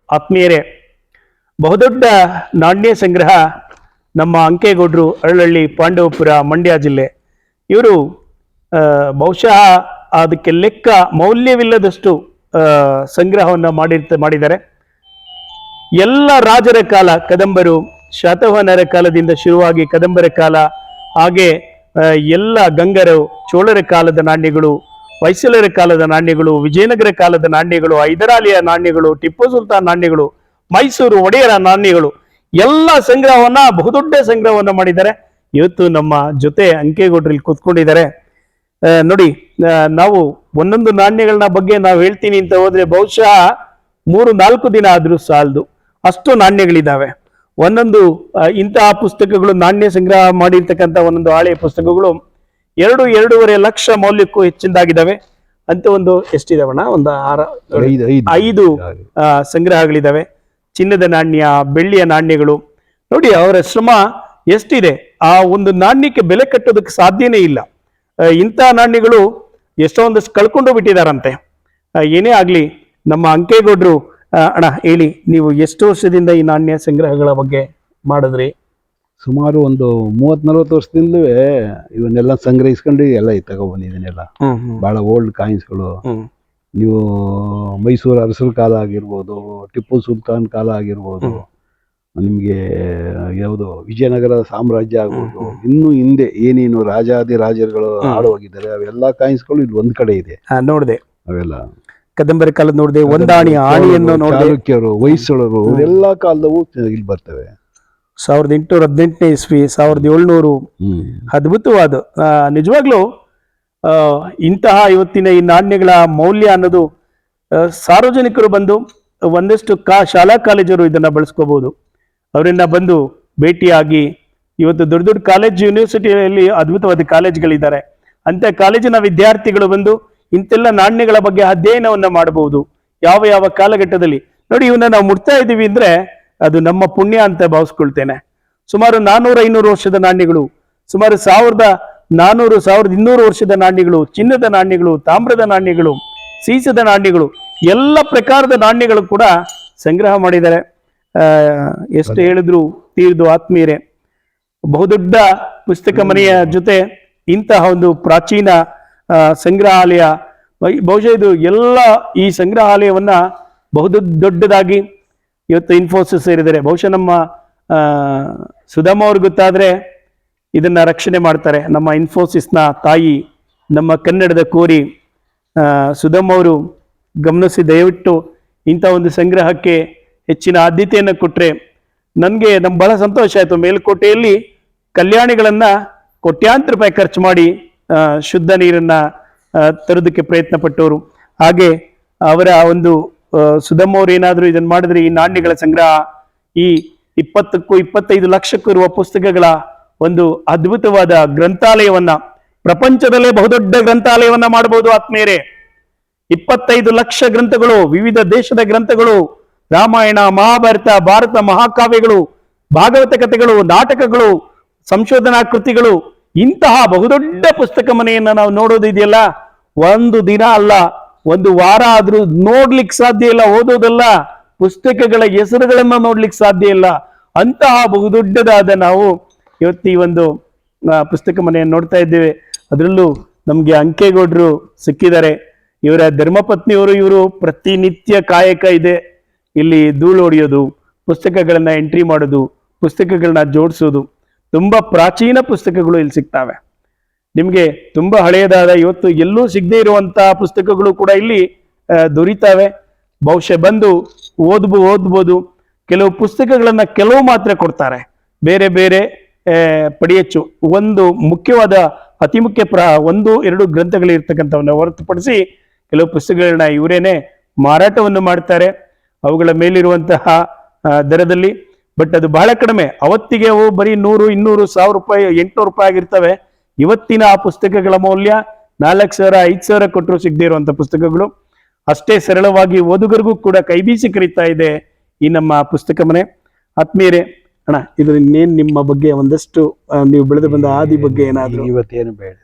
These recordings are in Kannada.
ಆತ್ಮೀಯರೇ, ಬಹುದೊಡ್ಡ ನಾಣ್ಯ ಸಂಗ್ರಹ ನಮ್ಮ ಅಂಕೇಗೌಡರು, ಅರಳಹಳ್ಳಿ, ಪಾಂಡವಪುರ, ಮಂಡ್ಯ ಜಿಲ್ಲೆ. ಇವರು ಬಹುಶಃ ಅದಕ್ಕೆ ಲೆಕ್ಕ ಮೌಲ್ಯವಿಲ್ಲದಷ್ಟು ಸಂಗ್ರಹವನ್ನು ಮಾಡಿದ್ದಾರೆ. ಎಲ್ಲ ರಾಜರ ಕಾಲ, ಕದಂಬರು, ಶಾತವಾಹನರ ಕಾಲದಿಂದ ಶುರುವಾಗಿ ಕದಂಬರ ಕಾಲ, ಹಾಗೆ ಎಲ್ಲ ಗಂಗರು, ಚೋಳರ ಕಾಲದ ನಾಣ್ಯಗಳು, ಹೊಯ್ಸಳರ ಕಾಲದ ನಾಣ್ಯಗಳು, ವಿಜಯನಗರ ಕಾಲದ ನಾಣ್ಯಗಳು, ಹೈದರಾಲಿಯ ನಾಣ್ಯಗಳು, ಟಿಪ್ಪು ಸುಲ್ತಾನ್ ನಾಣ್ಯಗಳು, ಮೈಸೂರು ಒಡೆಯರ ನಾಣ್ಯಗಳು, ಎಲ್ಲ ಸಂಗ್ರಹವನ್ನ, ಬಹುದೊಡ್ಡ ಸಂಗ್ರಹವನ್ನ ಮಾಡಿದ್ದಾರೆ. ಇವತ್ತು ನಮ್ಮ ಜೊತೆ ಅಂಕೇಗೌಡರಲ್ಲಿ ಕೂತ್ಕೊಂಡಿದ್ದಾರೆ. ನೋಡಿ, ನಾವು ಒಂದೊಂದು ನಾಣ್ಯಗಳನ್ನ ಬಗ್ಗೆ ನಾವು ಹೇಳ್ತೀನಿ ಅಂತ ಹೋದ್ರೆ ಬಹುಶಃ 3-4 ದಿನ ಆದ್ರೂ ಸಾಲದು, ಅಷ್ಟು ನಾಣ್ಯಗಳಿದ್ದಾವೆ. ಒಂದೊಂದು ಇಂತಹ ಪುಸ್ತಕಗಳು, ನಾಣ್ಯ ಸಂಗ್ರಹ ಮಾಡಿರ್ತಕ್ಕಂಥ ಒಂದೊಂದು ಹಳೆಯ ಪುಸ್ತಕಗಳು 2-2.5 ಲಕ್ಷ ಮೌಲ್ಯಕ್ಕೂ ಹೆಚ್ಚಿನದಾಗಿದ್ದಾವೆ. ಅಂತ ಒಂದು ಎಷ್ಟಿದಾವಣ್ಣ, ಒಂದು 5 ಸಂಗ್ರಹಗಳಿದ್ದಾವೆ. ಚಿನ್ನದ ನಾಣ್ಯ, ಬೆಳ್ಳಿಯ ನಾಣ್ಯಗಳು. ನೋಡಿ ಅವರ ಶ್ರಮ ಎಷ್ಟಿದೆ. ಆ ಒಂದು ನಾಣ್ಯಕ್ಕೆ ಬೆಲೆ ಕಟ್ಟೋದಕ್ಕೆ ಸಾಧ್ಯನೇ ಇಲ್ಲ. ಇಂತಹ ನಾಣ್ಯಗಳು ಎಷ್ಟೊಂದಷ್ಟು ಕಳ್ಕೊಂಡು ಬಿಟ್ಟಿದಾರಂತೆ. ಏನೇ ಆಗ್ಲಿ, ನಮ್ಮ ಅಂಕೇಗೌಡರು, ಅಣ್ಣ ಹೇಳಿ, ನೀವು ಎಷ್ಟು ವರ್ಷದಿಂದ ಈ ನಾಣ್ಯ ಸಂಗ್ರಹಗಳ ಬಗ್ಗೆ ಮಾಡಿದ್ರಿ? ಸುಮಾರು ಒಂದು 30-40 ವರ್ಷದಿಂದಲೂ ಇವನ್ನೆಲ್ಲ ಸಂಗ್ರಹಿಸ್ಕೊಂಡು ಎಲ್ಲ ತಗೊಬಂದಿದ್ದೀನೆಲ್ಲ. ಬಹಳ ಓಲ್ಡ್ ಕಾಯಿನ್ಸ್ಗಳು. ನೀವು ಮೈಸೂರು ಅರಸರ ಕಾಲ ಆಗಿರ್ಬೋದು, ಟಿಪ್ಪು ಸುಲ್ತಾನ್ ಕಾಲ ಆಗಿರ್ಬೋದು, ನಿಮಗೆ ಯಾವುದು ವಿಜಯನಗರ ಸಾಮ್ರಾಜ್ಯ ಆಗ್ಬೋದು, ಇನ್ನು ಹಿಂದೆ ಏನೇನು ರಾಜರುಗಳು ಆಳುವಾಗಿದ್ದಾರೆ ಅವೆಲ್ಲ ಕಾಯಿನ್ಸ್ಗಳು ಇಲ್ಲಿ ಒಂದ್ ಕಡೆ ಇದೆ. ನೋಡಿದೆ, ಅವೆಲ್ಲ ಕದಂಬರ ಕಾಲದ ನೋಡಿದೆ. ಒಂದಾಣಿ, ಆಣಿಯನ್ನು ನೋಡಿದೆ. ಚಾಲುಕ್ಯರು, ಹೊಯ್ಸಳರು, ಎಲ್ಲಾ ಕಾಲದವು ಇಲ್ಲಿ ಬರ್ತವೆ. 1818ನೇ ಇಸ್ವಿ, 1700. ಅದ್ಭುತವಾದ, ನಿಜವಾಗ್ಲೂ ಇಂತಹ ಇವತ್ತಿನ ಈ ನಾಣ್ಯಗಳ ಮೌಲ್ಯ ಅನ್ನೋದು ಸಾರ್ವಜನಿಕರು ಬಂದು ಒಂದಷ್ಟು ಶಾಲಾ ಕಾಲೇಜರು ಇದನ್ನ ಬಳಸ್ಕೋಬಹುದು. ಅವರನ್ನ ಬಂದು ಭೇಟಿಯಾಗಿ, ಇವತ್ತು ದೊಡ್ಡ ದೊಡ್ಡ ಕಾಲೇಜ್, ಯೂನಿವರ್ಸಿಟಿಯಲ್ಲಿ ಅದ್ಭುತವಾದ ಕಾಲೇಜ್ಗಳಿದ್ದಾರೆ. ಅಂತ ಕಾಲೇಜಿನ ವಿದ್ಯಾರ್ಥಿಗಳು ಬಂದು ಇಂತೆಲ್ಲ ನಾಣ್ಯಗಳ ಬಗ್ಗೆ ಅಧ್ಯಯನವನ್ನ ಮಾಡಬಹುದು. ಯಾವ ಯಾವ ಕಾಲಘಟ್ಟದಲ್ಲಿ. ನೋಡಿ, ಇವನ್ನ ನಾವು ಮುಟ್ತಾ ಇದ್ದೀವಿ ಅಂದ್ರೆ ಅದು ನಮ್ಮ ಪುಣ್ಯ ಅಂತ ಭಾವಿಸ್ಕೊಳ್ತೇನೆ. ಸುಮಾರು 400-500 ವರ್ಷದ ನಾಣ್ಯಗಳು, ಸುಮಾರು 1400-1200 ವರ್ಷದ ನಾಣ್ಯಗಳು, ಚಿನ್ನದ ನಾಣ್ಯಗಳು, ತಾಮ್ರದ ನಾಣ್ಯಗಳು, ಸೀಸದ ನಾಣ್ಯಗಳು, ಎಲ್ಲ ಪ್ರಕಾರದ ನಾಣ್ಯಗಳು ಕೂಡ ಸಂಗ್ರಹ ಮಾಡಿದ್ದಾರೆ. ಎಷ್ಟು ಹೇಳಿದ್ರು ತೀರ್ದು ಆತ್ಮೀಯರೇ. ಬಹುದೊಡ್ಡ ಪುಸ್ತಕ ಮನೆಯ ಜೊತೆ ಇಂತಹ ಒಂದು ಪ್ರಾಚೀನ ಸಂಗ್ರಹಾಲಯ, ಬಹುಶಃ ಇದು ಎಲ್ಲ ಈ ಸಂಗ್ರಹಾಲಯವನ್ನ ದೊಡ್ಡದಾಗಿ ಇವತ್ತು ಇನ್ಫೋಸಿಸ್ ಸೇರಿದ್ದಾರೆ. ಬಹುಶಃ ನಮ್ಮ ಸುಧಾಮ ಅವ್ರಿಗೆ ಗೊತ್ತಾದ್ರೆ ಇದನ್ನ ರಕ್ಷಣೆ ಮಾಡ್ತಾರೆ. ನಮ್ಮ ಇನ್ಫೋಸಿಸ್ನ ತಾಯಿ, ನಮ್ಮ ಕನ್ನಡದ ಕೋರಿ ಸುಧಾಮ ಅವರು ಗಮನಿಸಿ ದಯವಿಟ್ಟು ಇಂಥ ಒಂದು ಸಂಗ್ರಹಕ್ಕೆ ಹೆಚ್ಚಿನ ಆದ್ಯತೆಯನ್ನು ಕೊಟ್ಟರೆ ನನಗೆ ಬಹಳ ಸಂತೋಷ ಆಯಿತು. ಮೇಲುಕೋಟೆಯಲ್ಲಿ ಕಲ್ಯಾಣಿಗಳನ್ನ ಕೋಟ್ಯಾಂತರ ರೂಪಾಯಿ ಖರ್ಚು ಮಾಡಿ ಶುದ್ಧ ನೀರನ್ನ ತರೋದಕ್ಕೆ ಪ್ರಯತ್ನ ಪಟ್ಟವರು. ಹಾಗೆ ಅವರ ಒಂದು ಸುಧಾಮ ಅವ್ರು ಏನಾದರೂ ಇದನ್ನು ಮಾಡಿದ್ರೆ ಈ ನಾಣ್ಯಗಳ ಸಂಗ್ರಹ ಈ 20-25 ಲಕ್ಷಕ್ಕೂ ಇರುವ ಪುಸ್ತಕಗಳ ಒಂದು ಅದ್ಭುತವಾದ ಗ್ರಂಥಾಲಯವನ್ನ, ಪ್ರಪಂಚದಲ್ಲೇ ಬಹುದೊಡ್ಡ ಗ್ರಂಥಾಲಯವನ್ನ ಮಾಡಬಹುದು ಆತ್ಮೀಯರೇ. 25 ಲಕ್ಷ ಗ್ರಂಥಗಳು, ವಿವಿಧ ದೇಶದ ಗ್ರಂಥಗಳು, ರಾಮಾಯಣ, ಮಹಾಭಾರತ, ಭಾರತ ಮಹಾಕಾವ್ಯಗಳು, ಭಾಗವತ ಕಥೆಗಳು, ನಾಟಕಗಳು, ಸಂಶೋಧನಾ ಕೃತಿಗಳು, ಇಂತಹ ಬಹುದೊಡ್ಡ ಪುಸ್ತಕ ಮನೆಯನ್ನ ನಾವು ನೋಡೋದಿದೆಯಲ್ಲ, ಒಂದು ದಿನ ಅಲ್ಲ, ಒಂದು ವಾರ ಆದ್ರೂ ನೋಡ್ಲಿಕ್ಕೆ ಸಾಧ್ಯ ಇಲ್ಲ. ಓದೋದಲ್ಲ, ಪುಸ್ತಕಗಳ ಹೆಸರುಗಳನ್ನ ನೋಡ್ಲಿಕ್ಕೆ ಸಾಧ್ಯ ಇಲ್ಲ. ಅಂತಹ ಬಹುದೊಡ್ಡದಾದ ನಾವು ಇವತ್ತು ಈ ಒಂದು ಪುಸ್ತಕ ಮನೆಯನ್ನು ನೋಡ್ತಾ ಇದ್ದೇವೆ. ಅದರಲ್ಲೂ ನಮ್ಗೆ ಅಂಕೇಗೌಡರು ಸಿಕ್ಕಿದ್ದಾರೆ. ಇವರ ಧರ್ಮಪತ್ನಿಯವರು, ಇವರು ಪ್ರತಿನಿತ್ಯ ಕಾಯಕ ಇದೆ. ಇಲ್ಲಿ ಧೂಳು ಹೊಡೆಯೋದು, ಪುಸ್ತಕಗಳನ್ನ ಎಂಟ್ರಿ ಮಾಡೋದು, ಪುಸ್ತಕಗಳನ್ನ ಜೋಡಿಸೋದು. ತುಂಬಾ ಪ್ರಾಚೀನ ಪುಸ್ತಕಗಳು ಇಲ್ಲಿ ಸಿಗ್ತವೆ. ನಿಮ್ಗೆ ತುಂಬಾ ಹಳೆಯದಾದ, ಇವತ್ತು ಎಲ್ಲೂ ಸಿಗದೆ ಇರುವಂತಹ ಪುಸ್ತಕಗಳು ಕೂಡ ಇಲ್ಲಿ ದೊರೀತಾವೆ. ಬಹುಶಃ ಬಂದು ಓದ್ಬೋದು. ಕೆಲವು ಪುಸ್ತಕಗಳನ್ನ ಕೆಲವು ಮಾತ್ರ ಕೊಡ್ತಾರೆ, ಬೇರೆ ಬೇರೆ ಪಡಿಯಚ್ಚು. ಒಂದು ಮುಖ್ಯವಾದ, ಅತಿ ಮುಖ್ಯ 1-2 ಗ್ರಂಥಗಳಿರ್ತಕ್ಕಂಥವನ್ನ ಹೊರತುಪಡಿಸಿ ಕೆಲವು ಪುಸ್ತಕಗಳನ್ನ ಇವರೇನೆ ಮಾರಾಟವನ್ನು ಮಾಡ್ತಾರೆ ಅವುಗಳ ಮೇಲಿರುವಂತಹ ದರದಲ್ಲಿ. ಬಟ್ ಅದು ಬಹಳ ಕಡಿಮೆ. ಅವತ್ತಿಗೆ ಅವು ಬರೀ 100-200 1,000 ರೂಪಾಯಿ, 800 ರೂಪಾಯಿ ಆಗಿರ್ತವೆ. ಇವತ್ತಿನ ಆ ಪುಸ್ತಕಗಳ ಮೌಲ್ಯ 4,000-5,000 ಕೊಟ್ಟರು ಸಿಗದೆ ಇರುವಂತ ಪುಸ್ತಕಗಳು. ಅಷ್ಟೇ ಸರಳವಾಗಿ ಓದುಗರಿಗೂ ಕೂಡ ಕೈ ಬೀಸಿ ಕರೀತಾ ಇದೆ ಈ ನಮ್ಮ ಪುಸ್ತಕ ಮನೆ. ಆತ್ಮೀಯರೇ, ಅಣ್ಣ, ಇದು ಇನ್ನೇನು ನಿಮ್ಮ ಬಗ್ಗೆ ಒಂದಷ್ಟು ನೀವು ಬೆಳೆದು ಬಂದ ಆದಿ ಬಗ್ಗೆ ಏನಾದ್ರು ಇವತ್ತೇನು ಬೇಡ,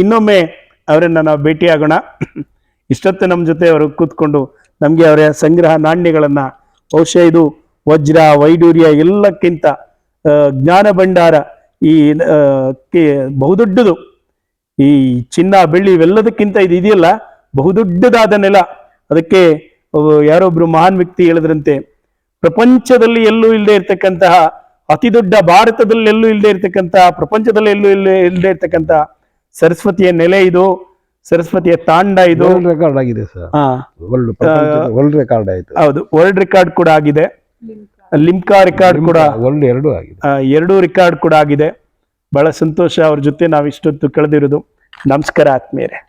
ಇನ್ನೊಮ್ಮೆ ಅವರನ್ನ ನಾವು ಭೇಟಿ ಆಗೋಣ. ಇಷ್ಟೊತ್ತು ನಮ್ಮ ಜೊತೆ ಅವರು ಕೂತ್ಕೊಂಡು ನಮ್ಗೆ ಅವರ ಸಂಗ್ರಹ ನಾಣ್ಯಗಳನ್ನ ಬಹುಶಃ ಇದು ವಜ್ರ ವೈಡೂರ್ಯ ಎಲ್ಲಕ್ಕಿಂತ ಜ್ಞಾನ ಭಂಡಾರ ಈ ಬಹುದೊಡ್ಡದು. ಈ ಚಿನ್ನ ಬೆಳ್ಳಿ ಇವೆಲ್ಲದಕ್ಕಿಂತ ಇದು ಇದೆಯಲ್ಲ ಬಹುದೊಡ್ಡದಾದ ನೆಲ. ಅದಕ್ಕೆ ಯಾರೊಬ್ರು ಮಹಾನ್ ವ್ಯಕ್ತಿ ಹೇಳಿದ್ರಂತೆ, ಪ್ರಪಂಚದಲ್ಲಿ ಎಲ್ಲೂ ಇಲ್ಲದೆ ಇರ್ತಕ್ಕಂತಹ ಅತಿ ದೊಡ್ಡ, ಭಾರತದಲ್ಲಿ ಎಲ್ಲೂ ಇಲ್ಲದೆ ಇರ್ತಕ್ಕಂತಹ, ಪ್ರಪಂಚದಲ್ಲಿ ಎಲ್ಲೂ ಇಲ್ಲದೆ ಇರ್ತಕ್ಕಂತಹ ಸರಸ್ವತಿಯ ನೆಲೆ ಇದು, ಸರಸ್ವತಿಯ ತಾಂಡ ಇದು. ವರ್ಲ್ಡ್ ರೆಕಾರ್ಡ್ ಆಗಿದೆ ಸರ್. ವರ್ಲ್ಡ್ ರೆಕಾರ್ಡ್ ಆಯ್ತು. ಹೌದು, ವರ್ಲ್ಡ್ ರೆಕಾರ್ಡ್ ಕೂಡ ಆಗಿದೆ, ಲಿಮ್ಕಾ ರೆಕಾರ್ಡ್ ಕೂಡ, ವರ್ಲ್ಡ್ ಎರಡೂ ಆಗಿದೆ, ಎರಡೂ ರೆಕಾರ್ಡ್ ಕೂಡ ಆಗಿದೆ. ಬಹಳ ಸಂತೋಷ ಅವ್ರ ಜೊತೆ ನಾವು ಇಷ್ಟೊತ್ತು ಕಳೆದಿರೋದು. ನಮಸ್ಕಾರ ಆತ್ಮೀಯರೇ.